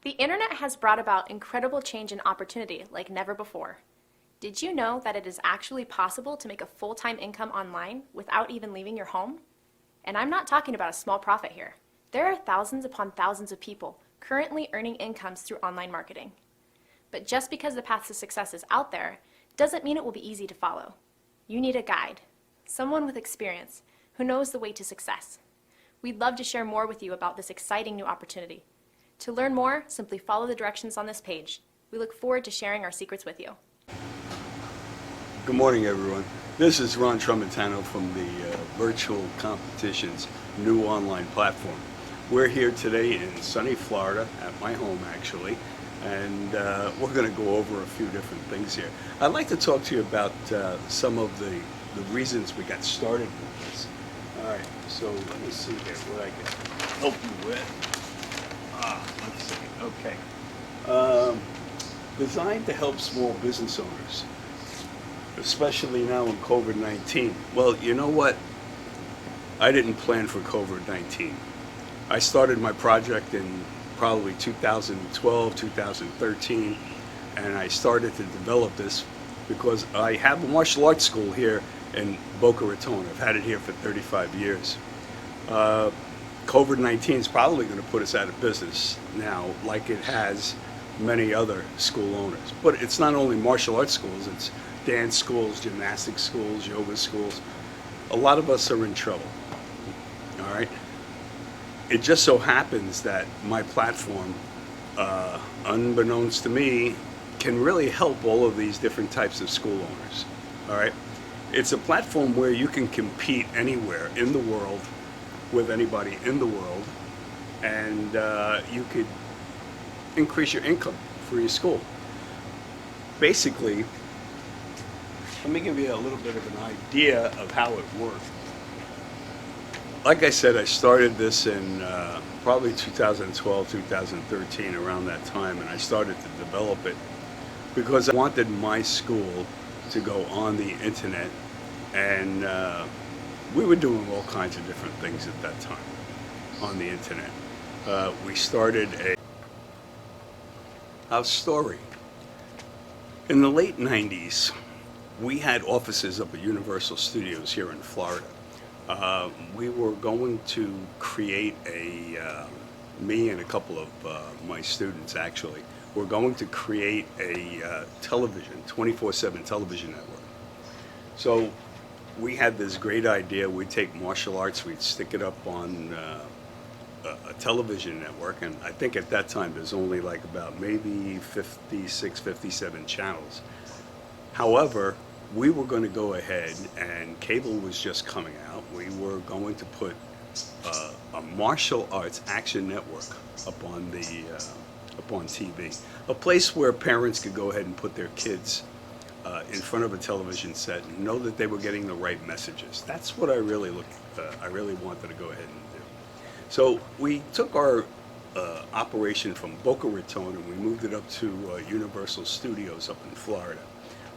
The internet has brought about incredible change and opportunity like never before. Did you know that it is actually possible to make a full-time income online without even leaving your home? And I'm not talking about a small profit here. There are thousands upon thousands of people currently earning incomes through online marketing. But just because the path to success is out there doesn't mean it will be easy to follow. You need a guide, someone with experience who knows the way to success. We'd love to share more with you about this exciting new opportunity. To learn more, simply follow the directions on this page. We look forward to sharing our secrets with you. Good morning, everyone. This is Ron Trumentano from the Virtual Competitions new online platform. We're here today in sunny Florida, at my home actually, and we're going to go over a few different things here. I'd like to talk to you about some of the reasons we got started with this. All right, so let me see here what I can help you with. Let's see, okay. Designed to help small business owners, especially now in COVID-19. Well, you know what? I didn't plan for COVID-19. I started my project in probably 2012, 2013, and I started to develop this because I have a martial arts school here in Boca Raton. I've had it here for 35 years. COVID-19 is probably going to put us out of business now, like it has many other school owners. But it's not only martial arts schools, it's dance schools, gymnastics schools, yoga schools. A lot of us are in trouble, all right? It just so happens that my platform, unbeknownst to me, can really help all of these different types of school owners, all right? It's a platform where you can compete anywhere in the world with anybody in the world, and you could increase your income for your school. Basically, let me give you a little bit of an idea of how it works. Like I said, I started this in probably 2012, 2013, around that time, and I started to develop it because I wanted my school to go on the internet, and we were doing all kinds of different things at that time on the internet. We started our story. In the late 90s, we had offices up at Universal Studios here in Florida. We were going to create me and a couple of my students actually, were going to create a television, 24/7 television network. So we had this great idea. We'd take martial arts, we'd stick it up on a television network, and I think at that time there's only like about maybe 56, 57 channels. However, we were going to go ahead, and cable was just coming out. We were going to put a martial arts action network up on TV, a place where parents could go ahead and put their kids in front of a television set and know that they were getting the right messages. That's what I really wanted to go ahead and do. So we took our operation from Boca Raton and we moved it up to Universal Studios up in Florida.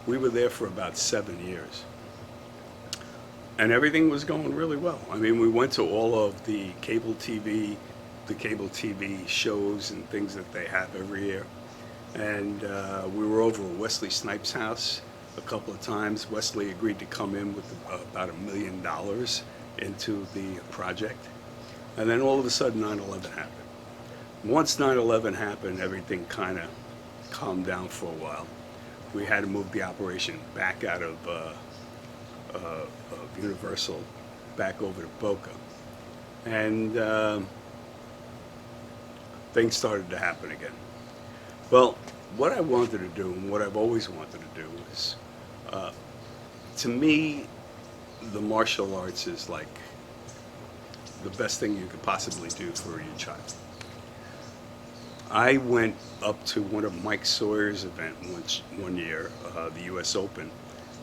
We were there for about 7 years. And everything was going really well. I mean, we went to all of the cable TV shows and things that they have every year. And we were over at Wesley Snipes' house a couple of times. Wesley agreed to come in with about $1 million into the project. And then all of a sudden 9/11 happened. Once 9/11 happened, everything kind of calmed down for a while. We had to move the operation back out of Universal, back over to Boca. And things started to happen again. Well, what I wanted to do, and what I've always wanted to do, is, to me, the martial arts is like the best thing you could possibly do for your child. I went up to one of Mike Sawyer's events one year, the U.S. Open,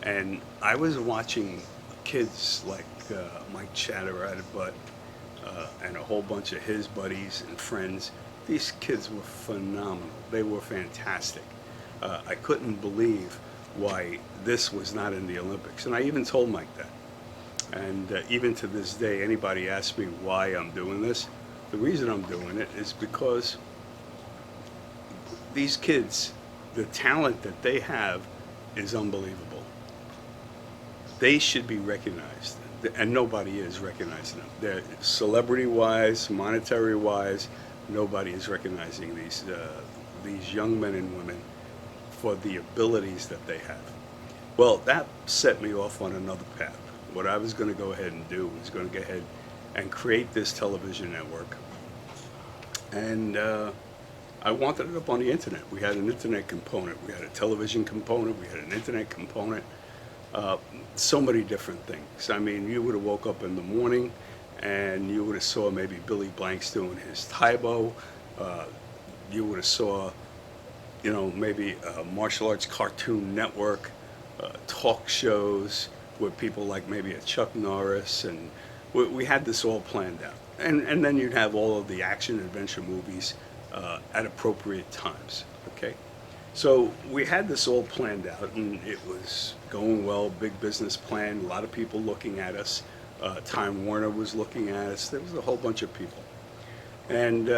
and I was watching kids like Mike Chatterat-Butt and a whole bunch of his buddies and friends. These kids were phenomenal. They were fantastic. I couldn't believe why this was not in the Olympics, and I even told Mike that. And even to this day, anybody asks me why I'm doing this, the reason I'm doing it is because these kids, the talent that they have is unbelievable. They should be recognized, and nobody is recognizing them. They're celebrity-wise, monetary-wise, nobody is recognizing these young men and women for the abilities that they have. Well, that set me off on another path. What I was going to go ahead and do was going to go ahead and create this television network. And I wanted it up on the internet. We had an internet component. We had a television component. We had an internet component. So many different things. I mean, you would have woke up in the morning and you would have saw maybe Billy Blanks doing his Taibo. You would have saw, you know, maybe a martial arts cartoon network, talk shows with people like maybe a Chuck Norris, and we had this all planned out. And then you'd have all of the action adventure movies at appropriate times, okay? So we had this all planned out, and it was going well, big business plan, a lot of people looking at us. Time Warner was looking at us. There was a whole bunch of people. And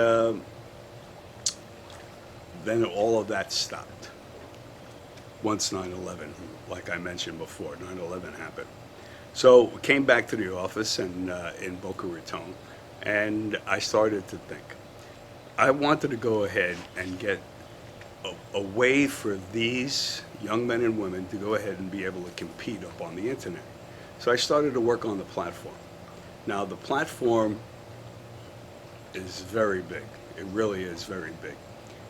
then all of that stopped once 9/11, like I mentioned before, 9/11 happened. So we came back to the office and in Boca Raton, and I started to think. I wanted to go ahead and get a way for these young men and women to go ahead and be able to compete up on the internet. So I started to work on the platform. Now the platform is very big. It really is very big.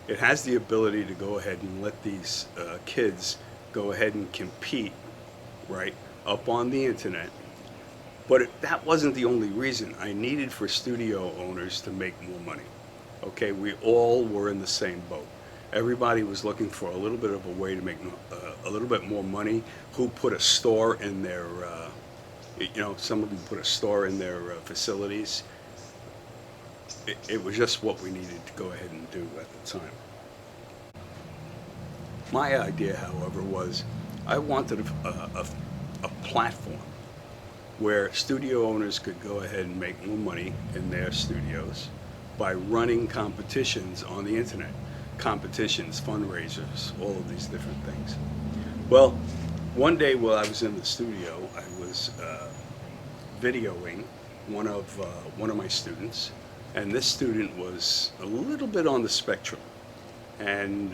It has the ability to go ahead and let these kids go ahead and compete, right, up on the internet. But that wasn't the only reason. I needed for studio owners to make more money. Okay, we all were in the same boat. Everybody was looking for a little bit of a way to make a little bit more money. Who put a store in their, you know, some of them put a store in their facilities. It was just what we needed to go ahead and do at the time. My idea, however, was I wanted a platform where studio owners could go ahead and make more money in their studios by running competitions on the internet. Competitions, fundraisers, all of these different things. Well, one day while I was in the studio, I was videoing one of my students, and this student was a little bit on the spectrum, and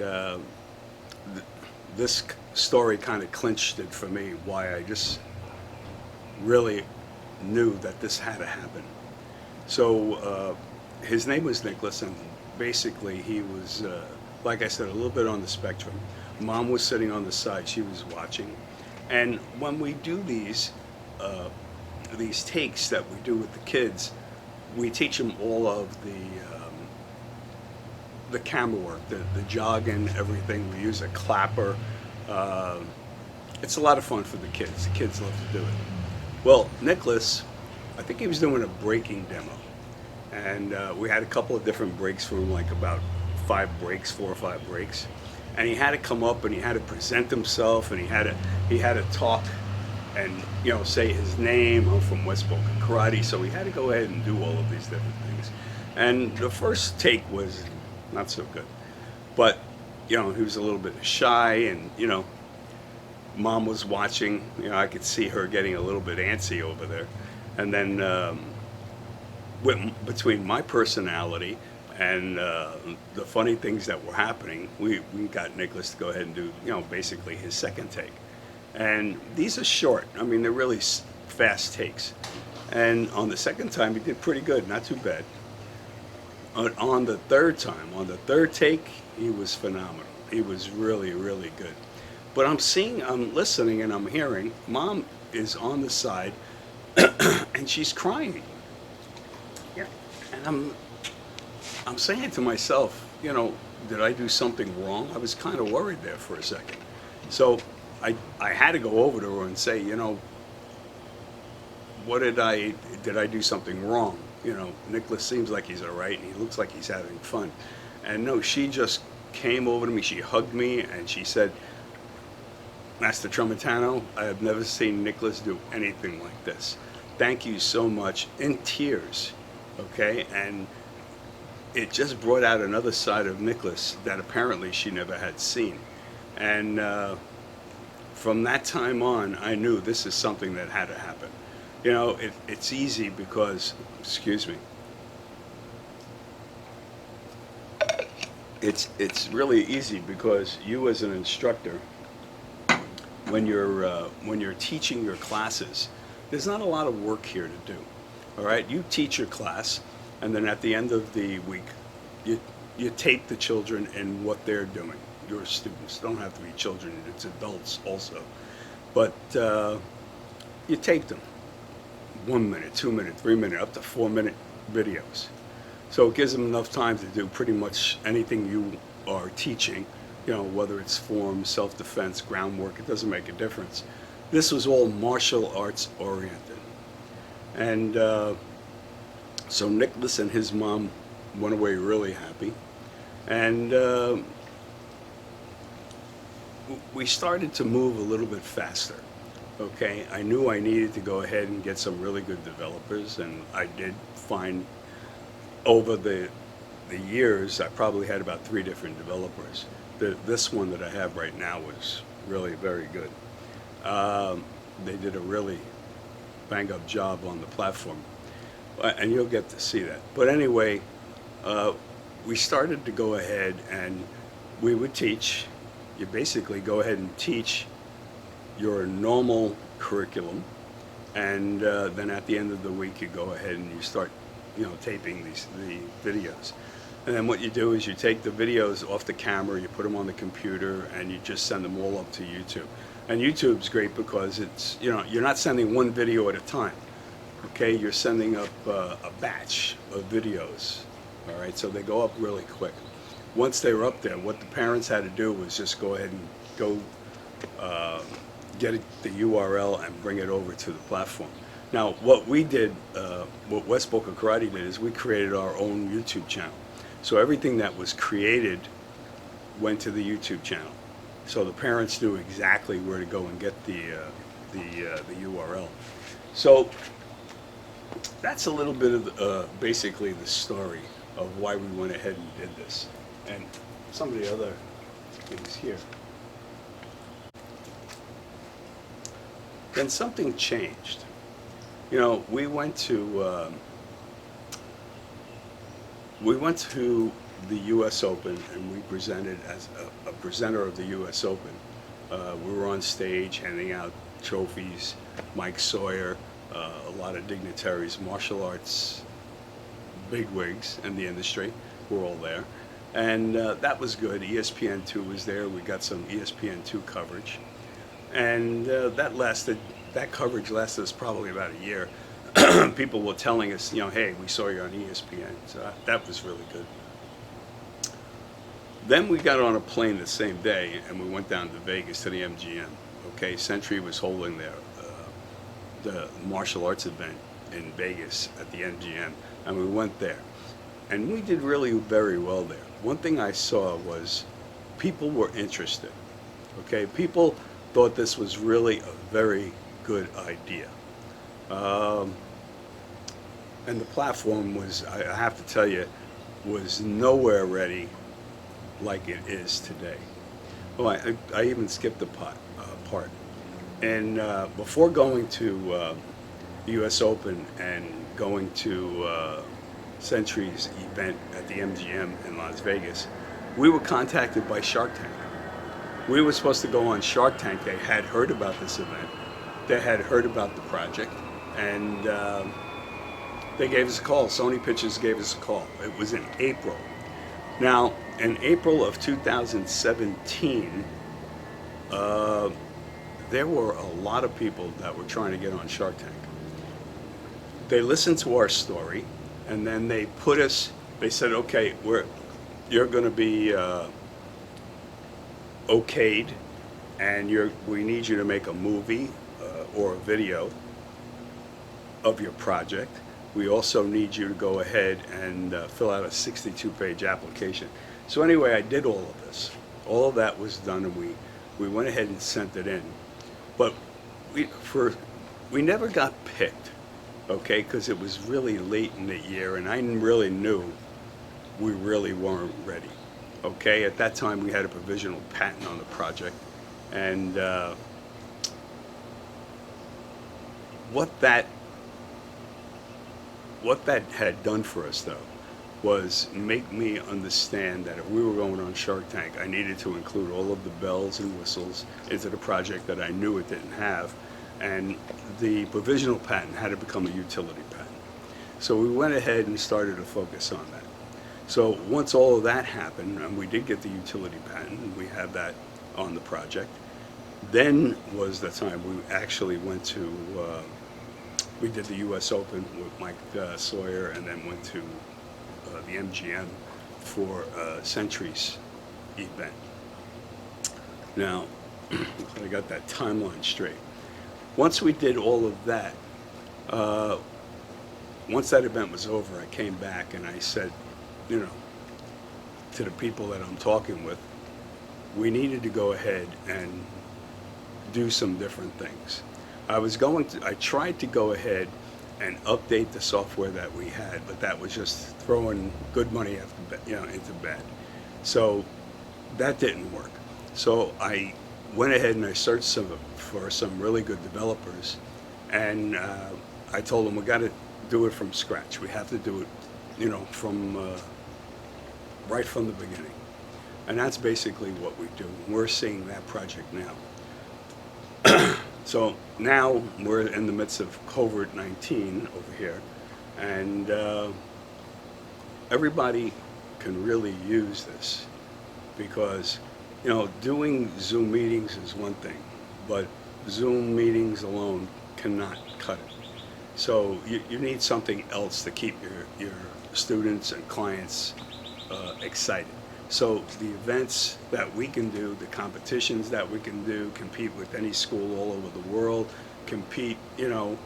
this story kind of clinched it for me, why I just really knew that this had to happen. So his name was Nicholas, and basically he was, like I said, a little bit on the spectrum. Mom was sitting on the side, she was watching. And when we do these takes that we do with the kids, we teach them all of the camera work, the jogging, everything. We use a clapper. It's a lot of fun for the kids. The kids love to do it. Well, Nicholas, I think he was doing a breaking demo. And we had a couple of different breaks for him, like about 4 or 5 breaks. And he had to come up and he had to present himself, and he had to talk and, you know, say his name. I'm from West Boca Karate, so he had to go ahead and do all of these different things. And the first take was not so good, but you know, he was a little bit shy, and you know, Mom was watching. You know, I could see her getting a little bit antsy over there. And then between my personality and the funny things that were happening, we got Nicholas to go ahead and do, you know, basically his second take. And these are short. I mean, they're really fast takes. And on the second time, he did pretty good, not too bad. On the third time, on the third take, he was phenomenal. He was really, really good. But I'm listening, and I'm hearing Mom is on the side, and she's crying. Yeah. And I'm saying to myself, you know, did I do something wrong? I was kind of worried there for a second. So I had to go over to her and say, you know, did I do something wrong? You know, Nicholas seems like he's all right, and he looks like he's having fun. And no, she just came over to me, she hugged me, and she said, Master Tramontano, I have never seen Nicholas do anything like this. Thank you so much, in tears, okay? And it just brought out another side of Nicholas that apparently she never had seen. And from that time on, I knew this is something that had to happen. You know, it's easy because, excuse me, it's really easy because you as an instructor, when you're teaching your classes, there's not a lot of work here to do. All right, you teach your class, and then at the end of the week, you tape the children and what they're doing. Your students don't have to be children; it's adults also, but you tape them 1 minute, 2 minute, 3 minute, up to 4 minute videos. So it gives them enough time to do pretty much anything you are teaching, you know, whether it's form, self-defense, groundwork, it doesn't make a difference. This was all martial arts oriented. And so Nicholas and his mom went away really happy. And we started to move a little bit faster. Okay, I knew I needed to go ahead and get some really good developers, and I did find over the years, I probably had about 3 different developers. This one that I have right now was really very good. They did a really bang-up job on the platform, and you'll get to see that. But anyway, we started to go ahead and we would teach. You basically go ahead and teach your normal curriculum, and then at the end of the week you go ahead and you start, you know, taping the videos. And then what you do is you take the videos off the camera, you put them on the computer, and you just send them all up to YouTube. And YouTube's great because it's, you know, you're not sending one video at a time. Okay, you're sending up a batch of videos. All right, so they go up really quick. Once they were up there, what the parents had to do was just go ahead and go get the URL and bring it over to the platform. Now, what we did, what West Boca Karate did, is we created our own YouTube channel. So everything that was created went to the YouTube channel. So the parents knew exactly where to go and get the URL. So that's a little bit of basically the story of why we went ahead and did this. And some of the other things here. Then something changed. You know, we went to the U.S. Open, and we presented as a presenter of the U.S. Open. We were on stage handing out trophies. Mike Sawyer, a lot of dignitaries, martial arts bigwigs in the industry were all there. And that was good. ESPN2 was there. We got some ESPN2 coverage. And that coverage lasted us probably about a year. People were telling us, you know, hey, we saw you on ESPN. So that was really good. Then we got on a plane the same day, and we went down to Vegas to the MGM. Okay, Century was holding the martial arts event in Vegas at the MGM, and we went there. And we did really very well there. One thing I saw was people were interested. Okay, people thought this was really a very good idea. And the platform was, I have to tell you, was nowhere ready like it is today. Oh, I even skipped the part. And before going to the U.S. Open and going to Century's event at the MGM in Las Vegas, we were contacted by Shark Tank. We were supposed to go on Shark Tank. They had heard about this event. They had heard about the project, and they gave us a call. Sony Pictures gave us a call. It was in April. Now, in April of 2017, there were a lot of people that were trying to get on Shark Tank. They listened to our story, and then they put us, they said, okay, you're going to be okayed, and we need you to make a movie or a video of your project. We also need you to go ahead and fill out a 62-page application. So anyway, I did all of this. All of that was done, and we went ahead and sent it in. But we never got picked, okay, because it was really late in the year, and I really knew we really weren't ready. Okay, at that time we had a provisional patent on the project, and what that what that had done for us though was make me understand that if we were going on Shark Tank, I needed to include all of the bells and whistles into the project that I knew it didn't have, and the provisional patent had to become a utility patent. So we went ahead and started to focus on that. So once all of that happened, and we did get the utility patent, and we had that on the project, then was the time we actually went to, we did the US Open with Mike Sawyer, and then went to the MGM for Century's event. Now, I got that timeline straight. Once we did all of that, once that event was over, I came back and I said, you know, to the people that I'm talking with, we needed to go ahead and do some different things. I tried to go ahead and update the software that we had, but that was just throwing good money into bad. So that didn't work. So I went ahead and I searched for some really good developers, and I told them we got to do it from scratch. We have to do it, you know, from right from the beginning. And that's basically what we do. We're seeing that project now. So now we're in the midst of COVID-19 over here, and everybody can really use this because, you know, doing Zoom meetings is one thing, but Zoom meetings alone cannot cut it. So you need something else to keep your students and clients excited. So the events that we can do, the competitions that we can do, compete with any school all over the world, compete, you know,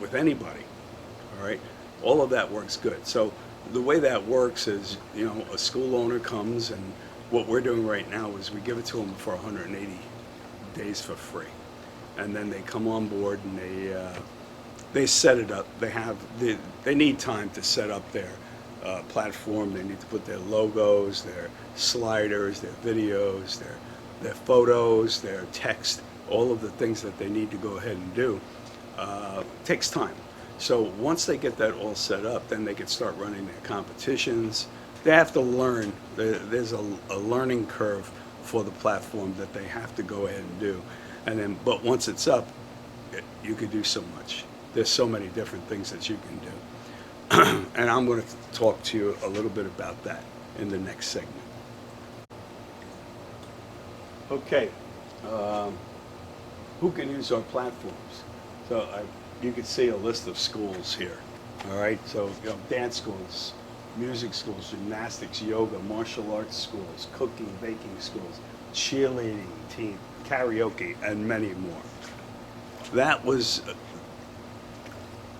with anybody, all right? All of that works good. So the way that works is, you know, a school owner comes, and what we're doing right now is we give it to them for 180 days for free. And then they come on board and they set it up. They need time to set up their platform. They need to put their logos, their sliders, their videos, their photos, their text, all of the things that they need to go ahead and do. Takes time. So once they get that all set up, then they can start running their competitions. They have to learn. There's a learning curve for the platform that they have to go ahead and do. And then, but once it's up, you can do so much. There's so many different things that you can do. And I'm going to talk to you a little bit about that in the next segment. Okay, who can use our platforms? So you can see a list of schools here. All right, so you know, dance schools, music schools, gymnastics, yoga, martial arts schools, cooking, baking schools, cheerleading team, karaoke, and many more. That was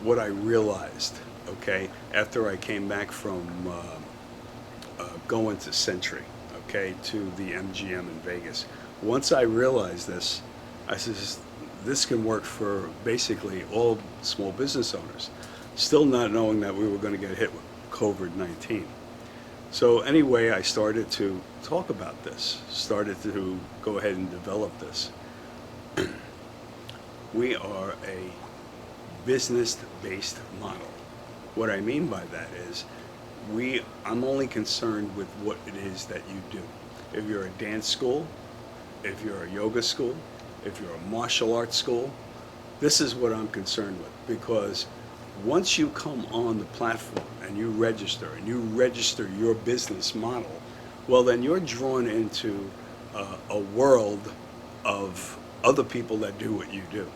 what I realized, okay, after I came back from going to Century, okay, to the MGM in Vegas. Once I realized this, I said, this can work for basically all small business owners, still not knowing that we were going to get hit with COVID-19. So anyway, I started to talk about this, started to go ahead and develop this. We are a business-based model. What I mean by that is I'm only concerned with what it is that you do. If you're a dance school, if you're a yoga school, if you're a martial arts school, this is what I'm concerned with, because once you come on the platform and you register your business model, well, then you're drawn into a world of other people that do what you do.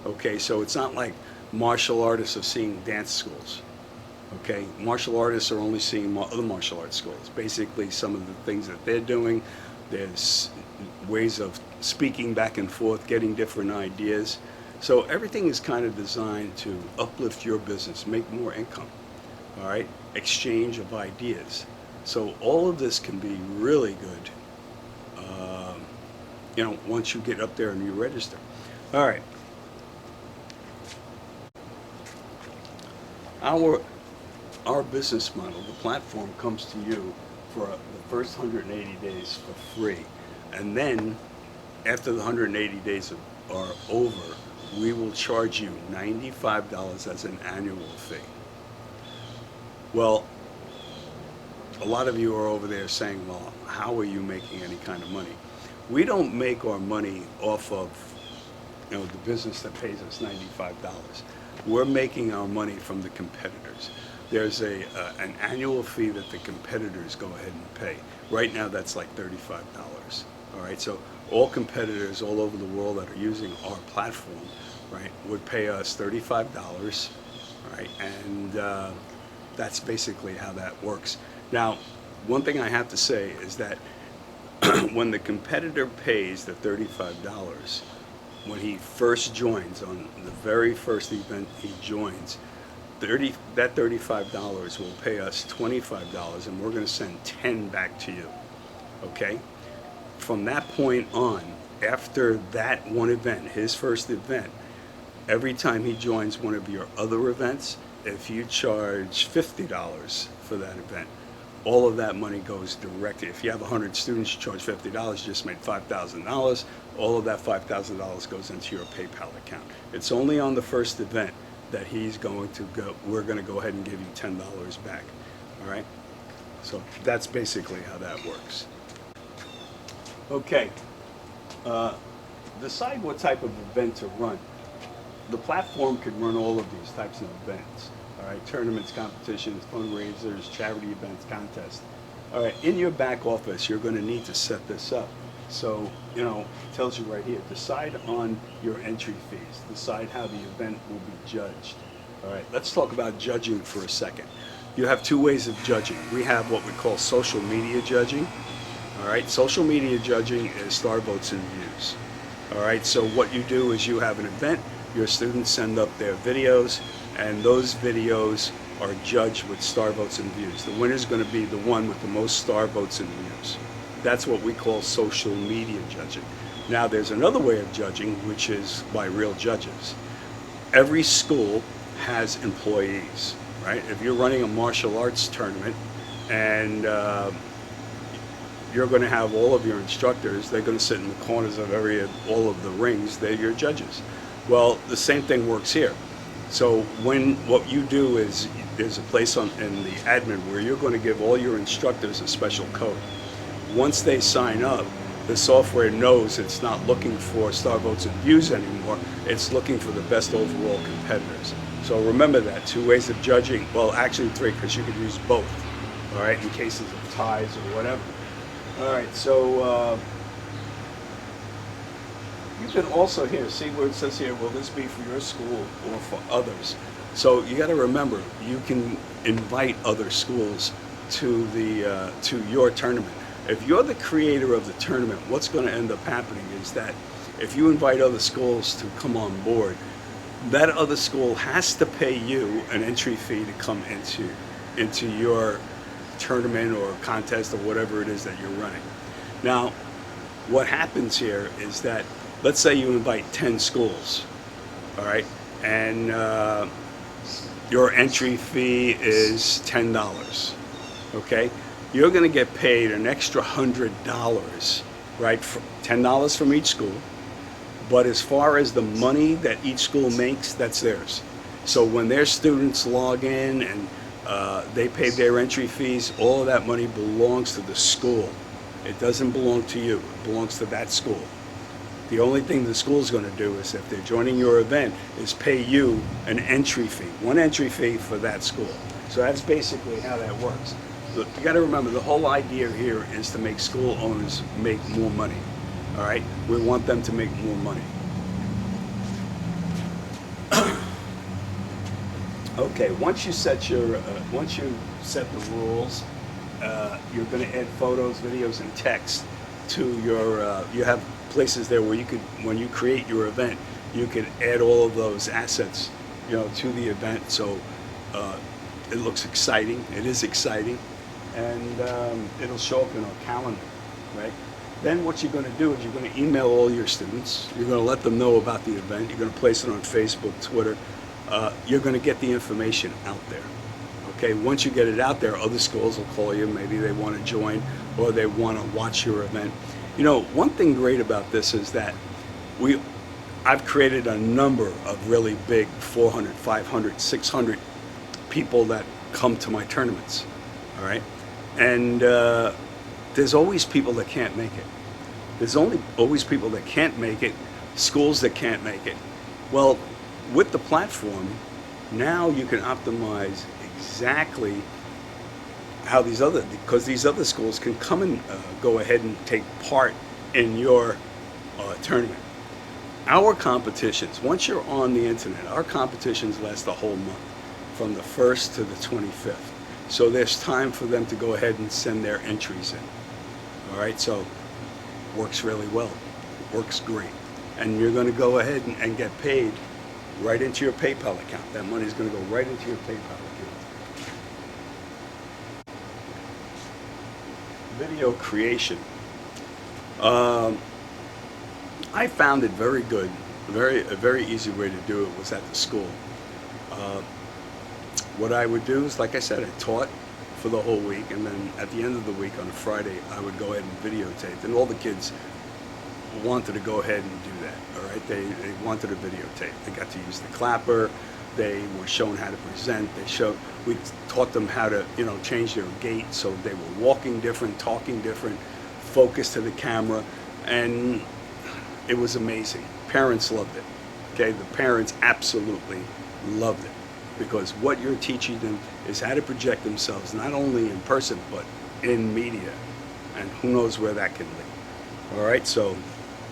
Okay, so it's not like martial artists are seeing dance schools. Okay, martial artists are only seeing other martial arts schools. Basically, some of the things that they're doing, there's ways of speaking back and forth, getting different ideas. So everything is kind of designed to uplift your business, make more income, all right? Exchange of ideas. So all of this can be really good, you know, once you get up there and you register. All right. our business model, the platform comes to you for the first 180 days for free. And then, after the 180 days are over, we will charge you $95 as an annual fee. Well, a lot of you are over there saying, well, how are you making any kind of money? We don't make our money off of the business that pays us $95. We're making our money from the competitors. There's an annual fee that the competitors go ahead and pay. Right now, that's like $35. All right, so all competitors all over the world that are using our platform, right, would pay us $35, right, and that's basically how that works. Now, one thing I have to say is that when the competitor pays the $35, when he first joins, on the very first event he joins, that $35 will pay us $25, and we're going to send 10 back to you, okay? From that point on, after that one event, his first event, every time he joins one of your other events, if you charge $50 for that event, all of that money goes directly. If you have 100 students, you charge $50, you just made $5,000. All of that $5,000 goes into your PayPal account. It's only on the first event that we're going to go ahead and give you $10 back. All right? So that's basically how that works. Okay. Decide what type of event to run. The platform can run all of these types of events. All right, tournaments, competitions, fundraisers, charity events, contests. All right, in your back office, you're going to need to set this up. So, it tells you right here, decide on your entry fees. Decide how the event will be judged. All right, let's talk about judging for a second. You have two ways of judging. We have what we call social media judging. All right, social media judging is star votes and views. All right, so what you do is you have an event, your students send up their videos, and those videos are judged with star votes and views. The winner is going to be the one with the most star votes and views. That's what we call social media judging. Now, there's another way of judging, which is by real judges. Every school has employees, right? If you're running a martial arts tournament and you're going to have all of your instructors, they're going to sit in the corners of all of the rings, they're your judges. Well, the same thing works here. So what you do is, there's a place in the admin where you're going to give all your instructors a special code. Once they sign up, the software knows it's not looking for star votes and views anymore, it's looking for the best overall competitors. So remember that, two ways of judging, well actually three, because you could use both, all right, in cases of ties or whatever. All right, so you can also see where it says here, will this be for your school or for others? So you got to remember, you can invite other schools to your tournament. If you're the creator of the tournament, what's going to end up happening is that if you invite other schools to come on board, that other school has to pay you an entry fee to come into your tournament or contest or whatever it is that you're running. Now, what happens here is that, let's say you invite 10 schools, all right, and your entry fee is $10, okay? You're going to get paid an extra $100, right, $10 from each school, but as far as the money that each school makes, that's theirs. So when their students log in and they pay their entry fees, all of that money belongs to the school. It doesn't belong to you, it belongs to that school. The only thing the school's going to do is, if they're joining your event, is pay you an entry fee, one entry fee for that school. So that's basically how that works. Look, you got to remember, the whole idea here is to make school owners make more money. All right, we want them to make more money. Okay, once you set the rules, you're going to add photos, videos, and text to your. You have places there where you could, when you create your event, you can add all of those assets, to the event. So it looks exciting. It is exciting, and it'll show up in our calendar, right? Then what you're going to do is you're going to email all your students. You're going to let them know about the event. You're going to place it on Facebook, Twitter. You're going to get the information out there, Okay, once you get it out there, other schools will call you. Maybe they want to join or they want to watch your event. You know, one thing great about this is that I've created a number of really big 400, 500, 600 people that come to my tournaments. All right, and there's always people that can't make it. There's always people that can't make it, schools that can't make it. Well, with the platform, now you can optimize exactly how because these other schools can come and go ahead and take part in your tournament. Our competitions, once you're on the internet, our competitions last the whole month, from the 1st to the 25th. So there's time for them to go ahead and send their entries in. All right, so works really well, works great. And you're going to go ahead and get paid right into your PayPal account. That money is going to go right into your PayPal account. Video creation. I found it very good. A very easy way to do it was at the school. What I would do is, like I said, I taught for the whole week, and then at the end of the week on a Friday, I would go ahead and videotape. And all the kids wanted to go ahead and do that. All right, they wanted to videotape. They got to use the clapper. They were shown how to present. We taught them how to, change their gait so they were walking different, talking different, focus to the camera, and it was amazing. Parents loved it. Okay, the parents absolutely loved it, because what you're teaching them is how to project themselves not only in person but in media, and who knows where that can lead. All right, so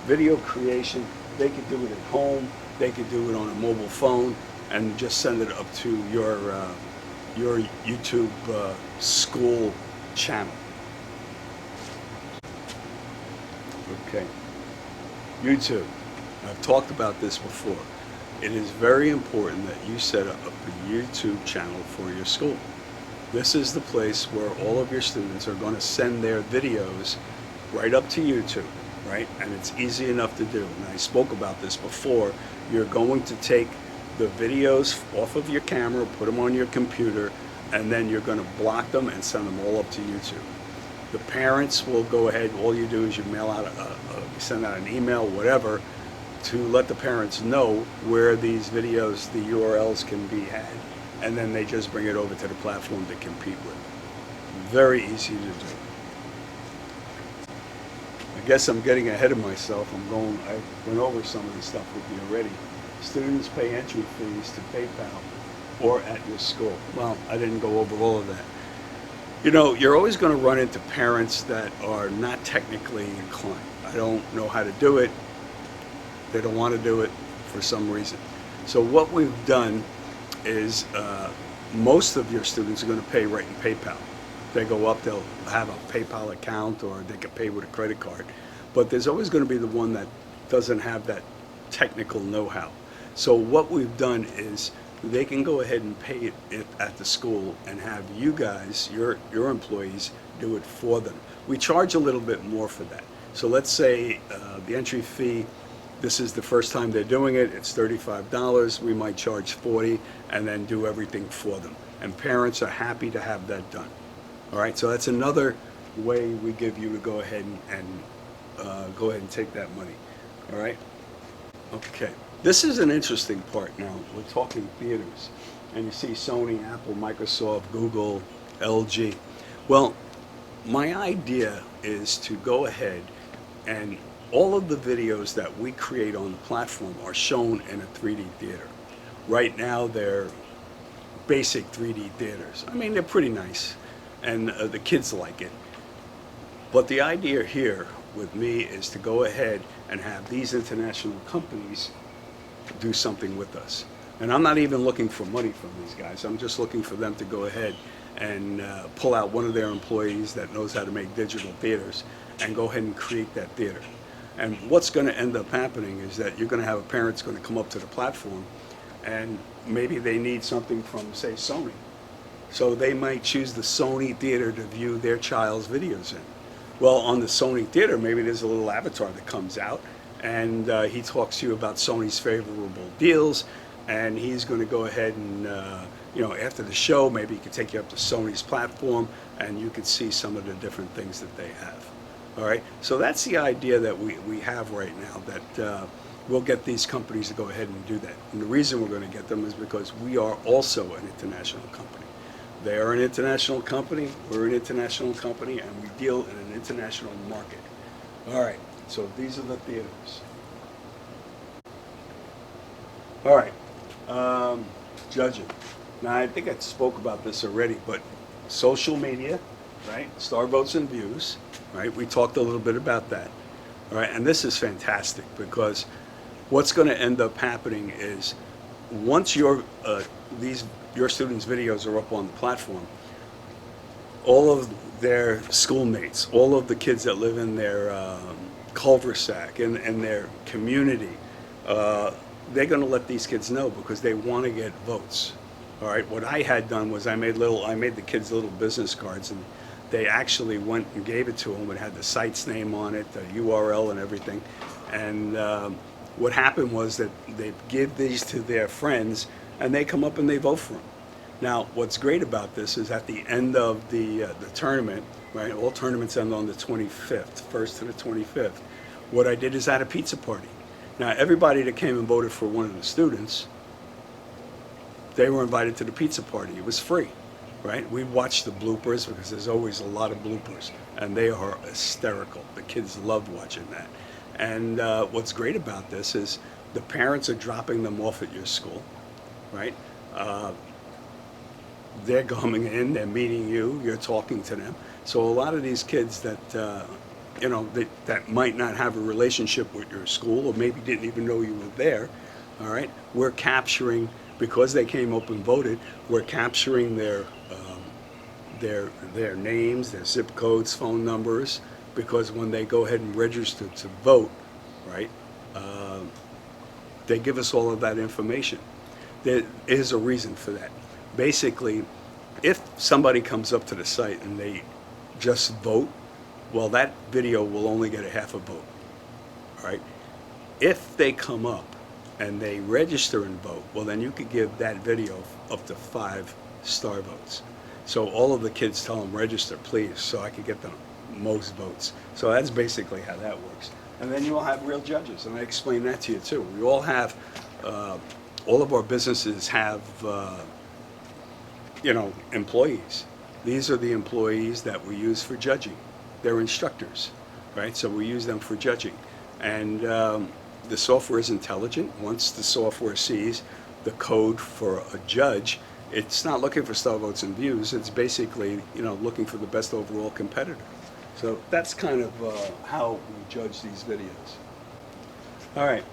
video creation, they could do it at home, they could do it on a mobile phone, and just send it up to your YouTube school channel. Okay, YouTube. I've talked about this before. It is very important that you set up a YouTube channel for your school. This is the place where all of your students are going to send their videos right up to YouTube, right? And it's easy enough to do. And I spoke about this before. You're going to take the videos off of your camera, put them on your computer, and then you're going to block them and send them all up to YouTube. The parents will go ahead, all you do is you mail out send out an email, whatever, to let the parents know where these videos, the URLs can be had, and then they just bring it over to the platform to compete with. Very easy to do. I guess I'm getting ahead of myself. I went over some of this stuff with you already. Students pay entry fees to PayPal or at your school. Well, I didn't go over all of that. You're always going to run into parents that are not technically inclined. I don't know how to do it. They don't want to do it for some reason. So what we've done is most of your students are going to pay right in PayPal. They go up, they'll have a PayPal account, or they can pay with a credit card. But there's always going to be the one that doesn't have that technical know-how. So what we've done is they can go ahead and pay it at the school and have you guys, your employees, do it for them. We charge a little bit more for that. So let's say the entry fee, this is the first time they're doing it, it's $35. We might charge $40 and then do everything for them. And parents are happy to have that done. All right, so that's another way we give you to go ahead and take that money. All right? Okay. This is an interesting part now. We're talking theaters. And you see Sony, Apple, Microsoft, Google, LG. Well, my idea is to go ahead and all of the videos that we create on the platform are shown in a 3D theater. Right now, they're basic 3D theaters. I mean, they're pretty nice, and the kids like it. But the idea here with me is to go ahead and have these international companies do something with us. And I'm not even looking for money from these guys. I'm just looking for them to go ahead and pull out one of their employees that knows how to make digital theaters and go ahead and create that theater. And what's going to end up happening is that you're going to have a parent's going to come up to the platform, and maybe they need something from, say, Sony. So they might choose the Sony theater to view their child's videos in. Well, on the Sony theater, maybe there's a little avatar that comes out, and he talks to you about Sony's favorable deals, and he's going to go ahead and, after the show, maybe he could take you up to Sony's platform, and you could see some of the different things that they have. All right, so that's the idea that we have right now, that we'll get these companies to go ahead and do that. And the reason we're going to get them is because we are also an international company. They are an international company, we're an international company, and we deal in an international market. All right, so these are the theaters. All right, judging. Now, I think I spoke about this already, but social media, right? Star votes and views, right? We talked a little bit about that. All right, and this is fantastic because what's going to end up happening is once your students' videos are up on the platform, all of their schoolmates, all of the kids that live in their cul-de-sac, in their community, they're going to let these kids know because they want to get votes. All right, what I had done was I made the kids little business cards, and they actually went and gave it to them. It had the site's name on it, the URL and everything. And what happened was that they give these to their friends, and they come up and they vote for them. Now, what's great about this is at the end of the tournament, right? All tournaments end on the 25th, 1st to the 25th. What I did is I had a pizza party. Now, everybody that came and voted for one of the students, they were invited to the pizza party. It was free, right? We watched the bloopers because there's always a lot of bloopers, and they are hysterical. The kids loved watching that. And what's great about this is the parents are dropping them off at your school, right? They're coming in, they're meeting you, you're talking to them. So a lot of these kids that, that might not have a relationship with your school or maybe didn't even know you were there, all right, we're capturing, because they came up and voted, we're capturing their names, their zip codes, phone numbers, because when they go ahead and register to vote, right, they give us all of that information. There is a reason for that. Basically, if somebody comes up to the site and they just vote, well, that video will only get a half a vote, all right? If they come up and they register and vote, well, then you could give that video up to 5 star votes. So all of the kids tell them, register, please, so I could get the most votes. So that's basically how that works. And then you'll have real judges, and I explained that to you too. We all have, all of our businesses have, employees. These are the employees that we use for judging. They're instructors, right? So we use them for judging. And the software is intelligent. Once the software sees the code for a judge, it's not looking for star votes and views. It's basically, looking for the best overall competitor. So that's kind of how we judge these videos. All right,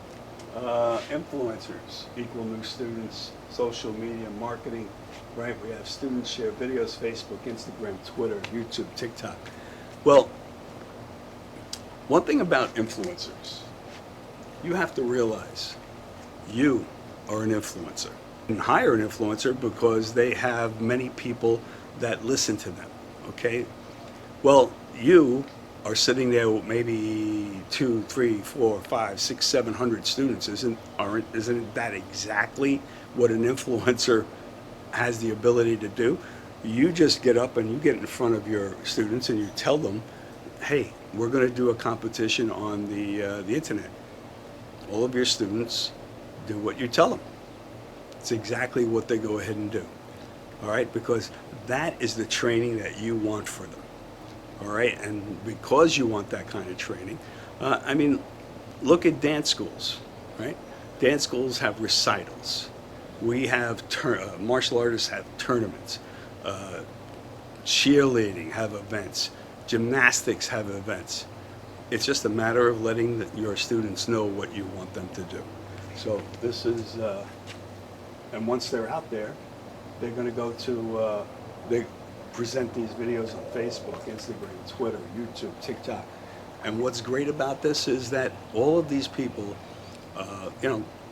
influencers equal new students, social media marketing, right? We have students share videos, Facebook, Instagram, Twitter, YouTube, TikTok. Well, one thing about influencers, you have to realize you are an influencer. And hire an influencer because they have many people that listen to them, okay? Well, you are sitting there with maybe 2, 3, 4, 5, 6, 700 students. Isn't that exactly what an influencer has the ability to do? You just get up and you get in front of your students and you tell them, hey, we're going to do a competition on the internet. All of your students do what you tell them. It's exactly what they go ahead and do. All right, because that is the training that you want for them. All right, and because you want that kind of training, look at dance schools, right? Dance schools have recitals. We have martial artists have tournaments. Cheerleading have events. Gymnastics have events. It's just a matter of letting your students know what you want them to do. So this is, and once they're out there, they're going to go to, they present these videos on Facebook, Instagram, Twitter, YouTube, TikTok. And what's great about this is that all of these people,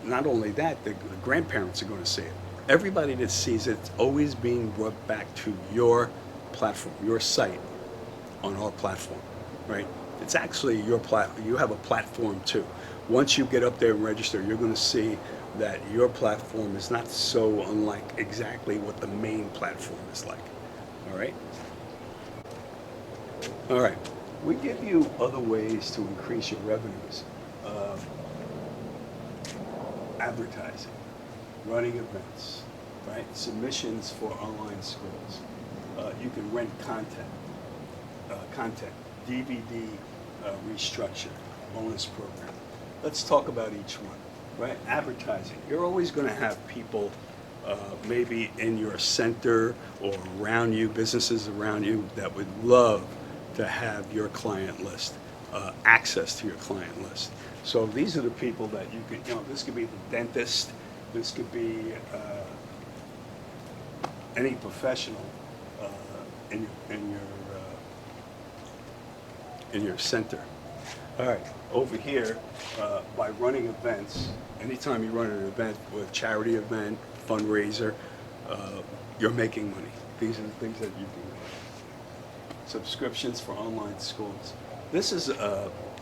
not only that, the grandparents are going to see it. Everybody that sees it, it's always being brought back to your platform, your site on our platform, right? It's actually your platform. You have a platform too. Once you get up there and register, you're going to see that your platform is not so unlike exactly what the main platform is like. All right? All right. We give you other ways to increase your revenues. Uh, Advertising, running events, right? Submissions for online schools. You can rent content, DVD restructure, bonus program. Let's talk about each one, right? Advertising. You're always going to have people maybe in your center or around you, businesses around you that would love to have your client list, access to your client list. So these are the people that you could, this could be the dentist, this could be any professional in your center. All right, over here, by running events, anytime you run an event, with charity event, fundraiser, you're making money. These are the things that you can do. Subscriptions for online schools. This is,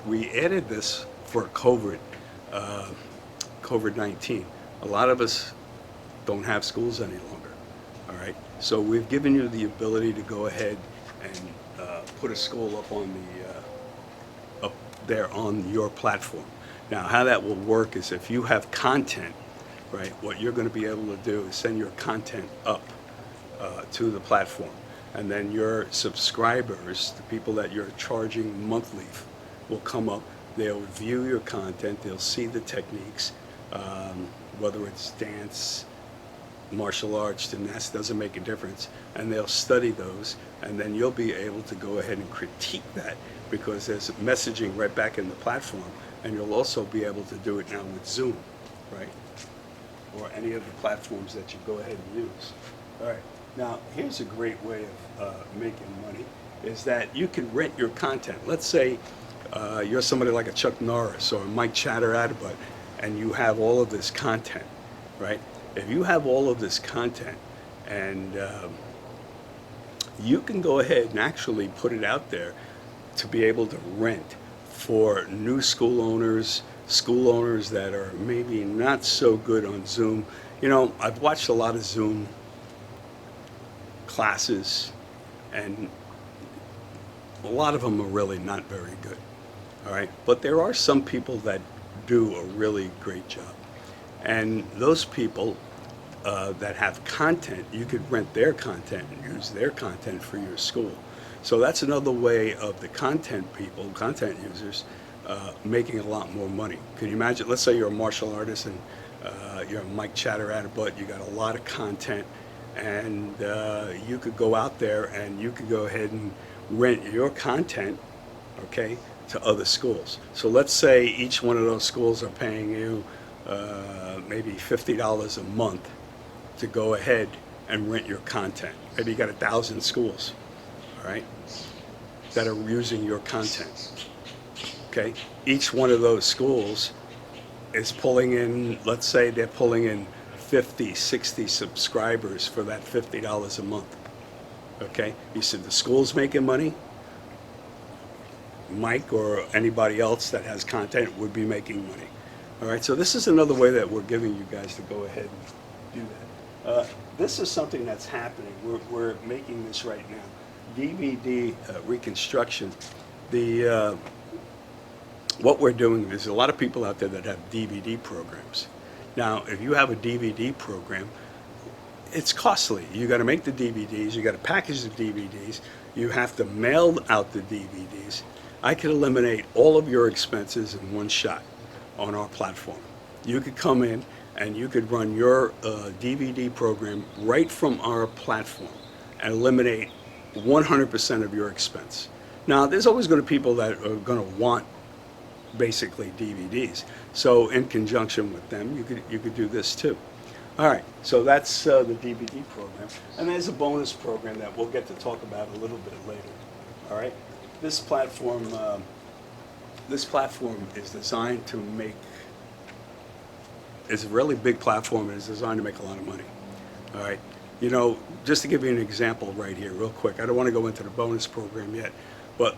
we added this for COVID-19. A lot of us don't have schools any longer, all right? So we've given you the ability to go ahead and put a school up on up there on your platform. Now, how that will work is if you have content, right, what you're going to be able to do is send your content up to the platform. And then your subscribers, the people that you're charging monthly, will come up. They'll view your content. They'll see the techniques, whether it's dance, martial arts, gymnastics, doesn't make a difference. And they'll study those. And then you'll be able to go ahead and critique that because there's messaging right back in the platform. And you'll also be able to do it now with Zoom, right? Or any of the platforms that you go ahead and use. All right. Now, here's a great way of making money, is that you can rent your content. Let's say you're somebody like a Chuck Norris or a Mike Chatteratbutt, and you have all of this content, right? If you have all of this content, and you can go ahead and actually put it out there to be able to rent for new school owners that are maybe not so good on Zoom. You know, I've watched a lot of Zoom classes, and a lot of them are really not very good, all right? But there are some people that do a really great job. And those people that have content, you could rent their content and use their content for your school. So that's another way of the content people, content users, making a lot more money. Can you imagine, let's say you're a martial artist and you're Mike Chatteratbutt, you got a lot of content, and you could go out there and you could go ahead and rent your content, okay, to other schools. So let's say each one of those schools are paying you maybe $50 a month to go ahead and rent your content. Maybe you got 1,000 schools, all right, that are using your content. Okay, each one of those schools is pulling in, let's say they're pulling in 50, 60 subscribers for that $50 a month. Okay, you said the school's making money, Mike or anybody else that has content would be making money. All right, so this is another way that we're giving you guys to go ahead and do that. This is something that's happening. We're making this right now. DVD reconstruction. What we're doing is a lot of people out there that have DVD programs. Now, if you have a DVD program, it's costly. You got to make the DVDs, you got to package the DVDs, you have to mail out the DVDs. I could eliminate all of your expenses in one shot on our platform. You could come in and you could run your DVD program right from our platform and eliminate 100% of your expense. Now, there's always going to be people that are going to want basically DVDs. So in conjunction with them, you could do this too. All right, so that's the DVD program. And there's a bonus program that we'll get to talk about a little bit later. All right, this platform is designed to make, it's a really big platform and it's designed to make a lot of money. All right, you know, just to give you an example right here real quick, I don't want to go into the bonus program yet, but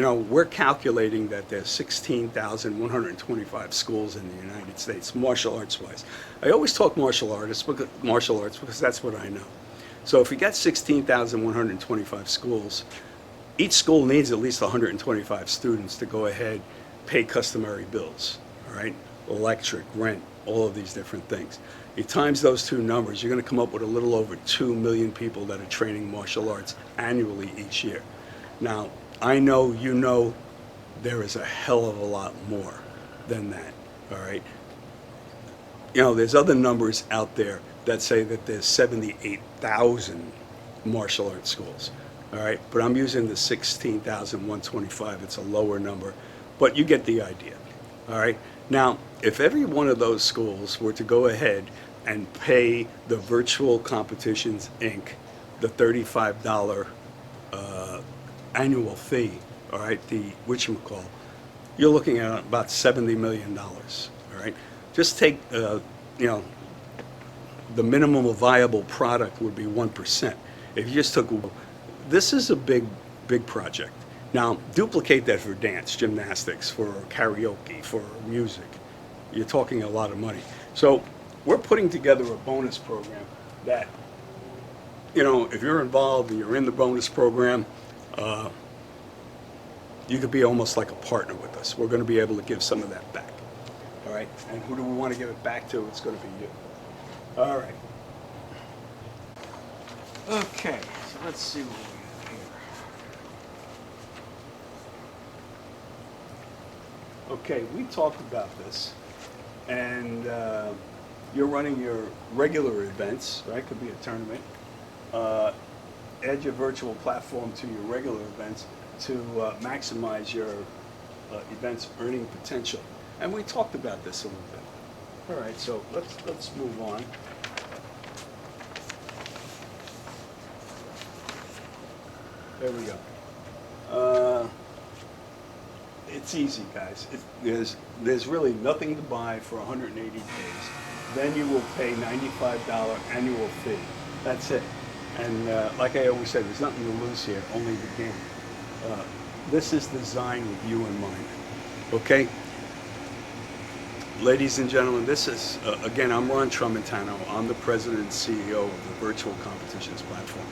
we're calculating that there's 16,125 schools in the United States, martial arts wise. I always talk martial arts because that's what I know. So if we got 16,125 schools, each school needs at least 125 students to go ahead, pay customary bills, all right? Electric, rent, all of these different things. You times those two numbers, you're going to come up with a little over 2 million people that are training martial arts annually each year. Now, I know you know there is a hell of a lot more than that, all right? There's other numbers out there that say that there's 78,000 martial arts schools, all right? But I'm using the 16,125. It's a lower number, but you get the idea, all right? Now, if every one of those schools were to go ahead and pay the Virtual Competitions, Inc., the $35 annual fee, all right, the whatchamacall, you're looking at about $70 million, all right? Just take, the minimum viable product would be 1%. If you just took, this is a big project. Now, duplicate that for dance, gymnastics, for karaoke, for music. You're talking a lot of money. So we're putting together a bonus program that, if you're involved and you're in the bonus program, you could be almost like a partner with us. We're going to be able to give some of that back. All right? And who do we want to give it back to? It's going to be you. All right. Okay, so let's see what we have here. Okay, we talked about this, and you're running your regular events, right? Could be a tournament. Add your virtual platform to your regular events to maximize your event's earning potential. And we talked about this a little bit. All right, so let's move on. There we go. It's easy, guys. There's really nothing to buy for 180 days. Then you will pay $95 annual fee. That's it. And like I always say, there's nothing to lose here, only the gain. This is designed with you in mind. Okay? Ladies and gentlemen, this is, again, I'm Ron Trumentano. I'm the president and CEO of the Virtual Competitions Platform.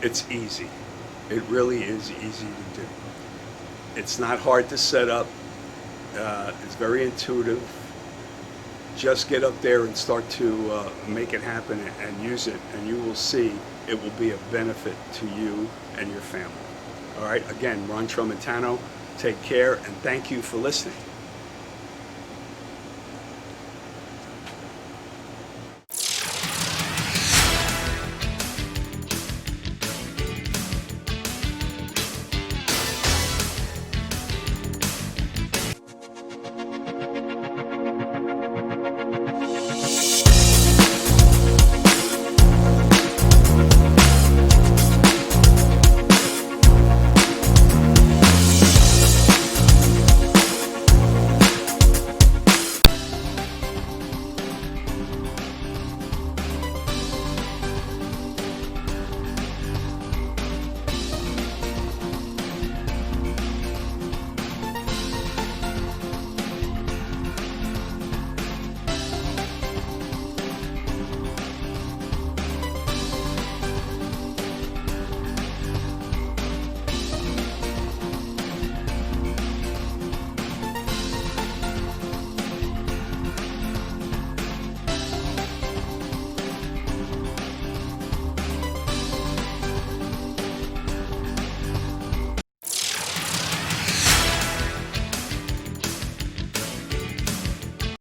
It's easy. It really is easy to do. It's not hard to set up. It's very intuitive. Just get up there and start to make it happen and use it, and you will see it will be a benefit to you and your family. All right, again, Ron Trumentano, take care, and thank you for listening.